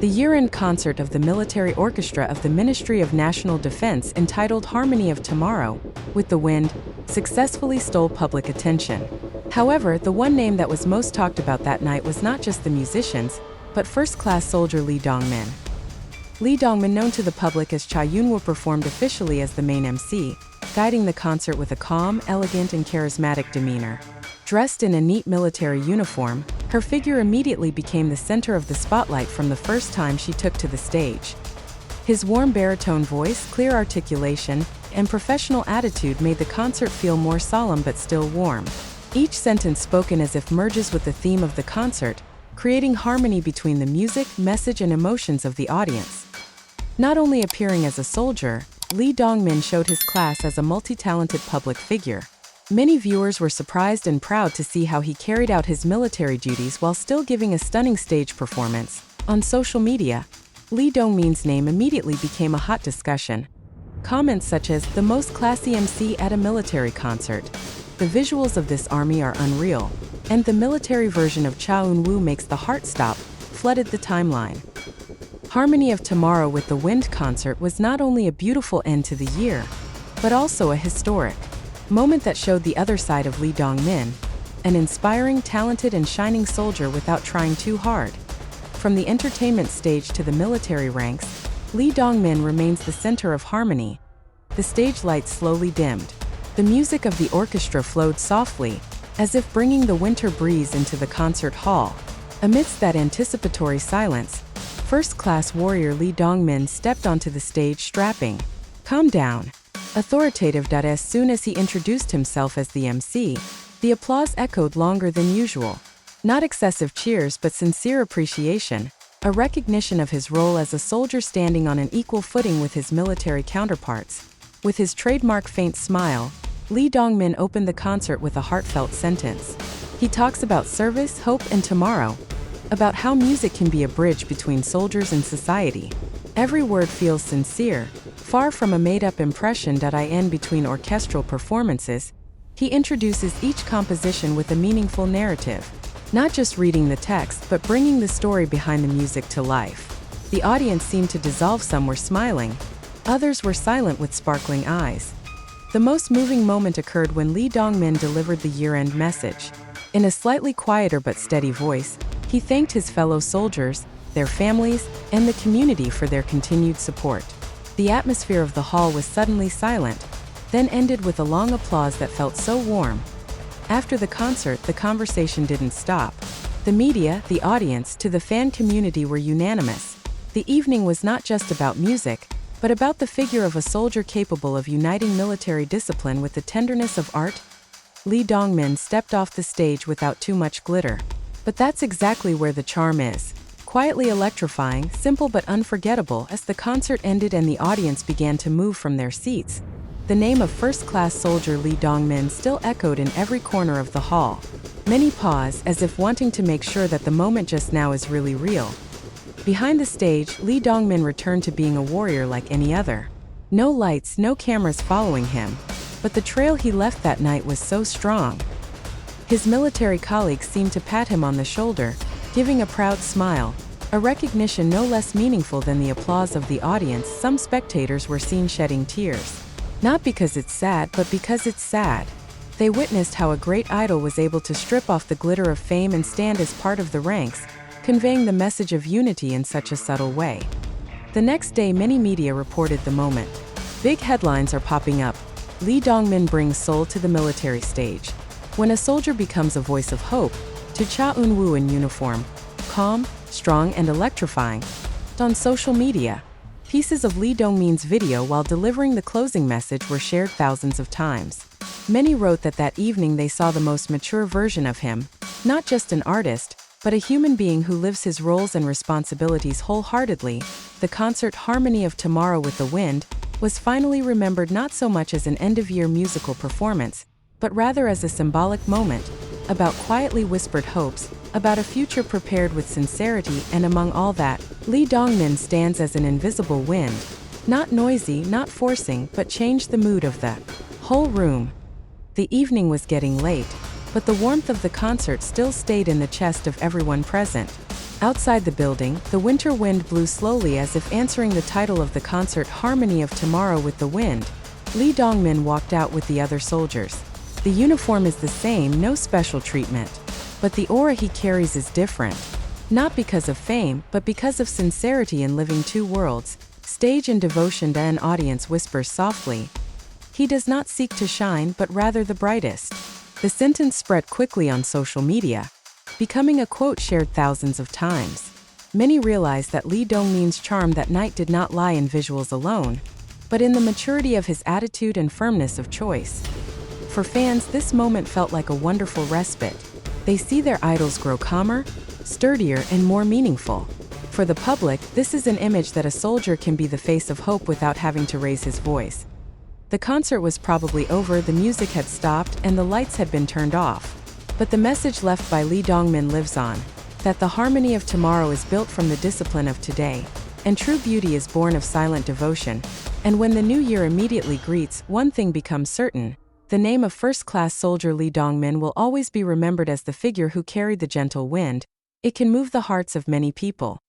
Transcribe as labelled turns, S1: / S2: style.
S1: the year-end concert of the military orchestra of the Ministry of National Defense entitled Harmony of Tomorrow, with the Wind, successfully stole public attention. However, the one name that was most talked about that night was not just the musicians, but first-class soldier Lee Dongmin. Lee Dongmin, known to the public as Cha Eun Woo, performed officially as the main MC, guiding the concert with a calm, elegant, and charismatic demeanor. Dressed in a neat military uniform, her figure immediately became the center of the spotlight from the first time she took to the stage. His warm baritone voice, clear articulation, and professional attitude made the concert feel more solemn but still warm. Each sentence spoken as if merges with the theme of the concert, creating harmony between the music, message, and emotions of the audience. Not only appearing as a soldier, Lee Dongmin showed his class as a multi-talented public figure. Many viewers were surprised and proud to see how he carried out his military duties while still giving a stunning stage performance. On social media, Lee Dongmin's name immediately became a hot discussion. Comments such as, "the most classy MC at a military concert," "the visuals of this army are unreal," and "the military version of Cha Eun Woo makes the heart stop," flooded the timeline. Harmony of Tomorrow with the Wind concert was not only a beautiful end to the year, but also a historic moment that showed the other side of Lee Dongmin, an inspiring, talented, and shining soldier without trying too hard. From the entertainment stage to the military ranks, Lee Dongmin remains the center of harmony. The stage lights slowly dimmed. The music of the orchestra flowed softly, as if bringing the winter breeze into the concert hall. Amidst that anticipatory silence, first-class warrior Lee Dongmin stepped onto the stage strapping, "Calm down," authoritative. As soon as he introduced himself as the MC, the applause echoed longer than usual. Not excessive cheers but sincere appreciation, a recognition of his role as a soldier standing on an equal footing with his military counterparts. With his trademark faint smile, Lee Dongmin opened the concert with a heartfelt sentence. He talks about service, hope, and tomorrow, about how music can be a bridge between soldiers and society. Every word feels sincere, far from a made-up impression. In between orchestral performances, he introduces each composition with a meaningful narrative, not just reading the text but bringing the story behind the music to life. The audience seemed to dissolve. Some were smiling, others were silent with sparkling eyes. The most moving moment occurred when Lee Dongmin delivered the year-end message. In a slightly quieter but steady voice, he thanked his fellow soldiers, their families, and the community for their continued support. The atmosphere of the hall was suddenly silent, then ended with a long applause that felt so warm. After the concert, the conversation didn't stop. The media, the audience, to the fan community were unanimous. The evening was not just about music, but about the figure of a soldier capable of uniting military discipline with the tenderness of art. Lee Dongmin stepped off the stage without too much glitter. But that's exactly where the charm is. Quietly electrifying, simple but unforgettable. As the concert ended and the audience began to move from their seats, the name of first-class soldier Lee Dongmin still echoed in every corner of the hall. Many paused, as if wanting to make sure that the moment just now is really real. Behind the stage, Lee Dongmin returned to being a warrior like any other. No lights, no cameras following him, but the trail he left that night was so strong. His military colleagues seemed to pat him on the shoulder, giving a proud smile, a recognition no less meaningful than the applause of the audience. Some spectators were seen shedding tears. Not because it's sad, but because it's sad. They witnessed how a great idol was able to strip off the glitter of fame and stand as part of the ranks, conveying the message of unity in such a subtle way. The next day, many media reported the moment. Big headlines are popping up. Lee Dongmin brings soul to the military stage. When a soldier becomes a voice of hope, to Cha Eun Woo in uniform, calm, strong, and electrifying. On social media, pieces of Lee Dongmin's video while delivering the closing message were shared thousands of times. Many wrote that evening they saw the most mature version of him, not just an artist, but a human being who lives his roles and responsibilities wholeheartedly. The concert Harmony of Tomorrow with the Wind was finally remembered not so much as an end-of-year musical performance, but rather as a symbolic moment, about quietly whispered hopes, about a future prepared with sincerity. And among all that, Lee Dongmin stands as an invisible wind, not noisy, not forcing, but changed the mood of the whole room. The evening was getting late, but the warmth of the concert still stayed in the chest of everyone present. Outside the building, the winter wind blew slowly as if answering the title of the concert, Harmony of Tomorrow with the Wind. Lee Dongmin walked out with the other soldiers. The uniform is the same, no special treatment. But the aura he carries is different. Not because of fame, but because of sincerity in living two worlds, stage and devotion. An audience whispers softly. He does not seek to shine, but rather the brightest. The sentence spread quickly on social media, becoming a quote shared thousands of times. Many realized that Lee Dongmin's charm that night did not lie in visuals alone, but in the maturity of his attitude and firmness of choice. For fans, this moment felt like a wonderful respite. They see their idols grow calmer, sturdier, and more meaningful. For the public, this is an image that a soldier can be the face of hope without having to raise his voice. The concert was probably over, the music had stopped, and the lights had been turned off. But the message left by Lee Dongmin lives on, that the harmony of tomorrow is built from the discipline of today, and true beauty is born of silent devotion. And when the new year immediately greets, one thing becomes certain: the name of first-class soldier Lee Dongmin will always be remembered as the figure who carried the gentle wind. It can move the hearts of many people.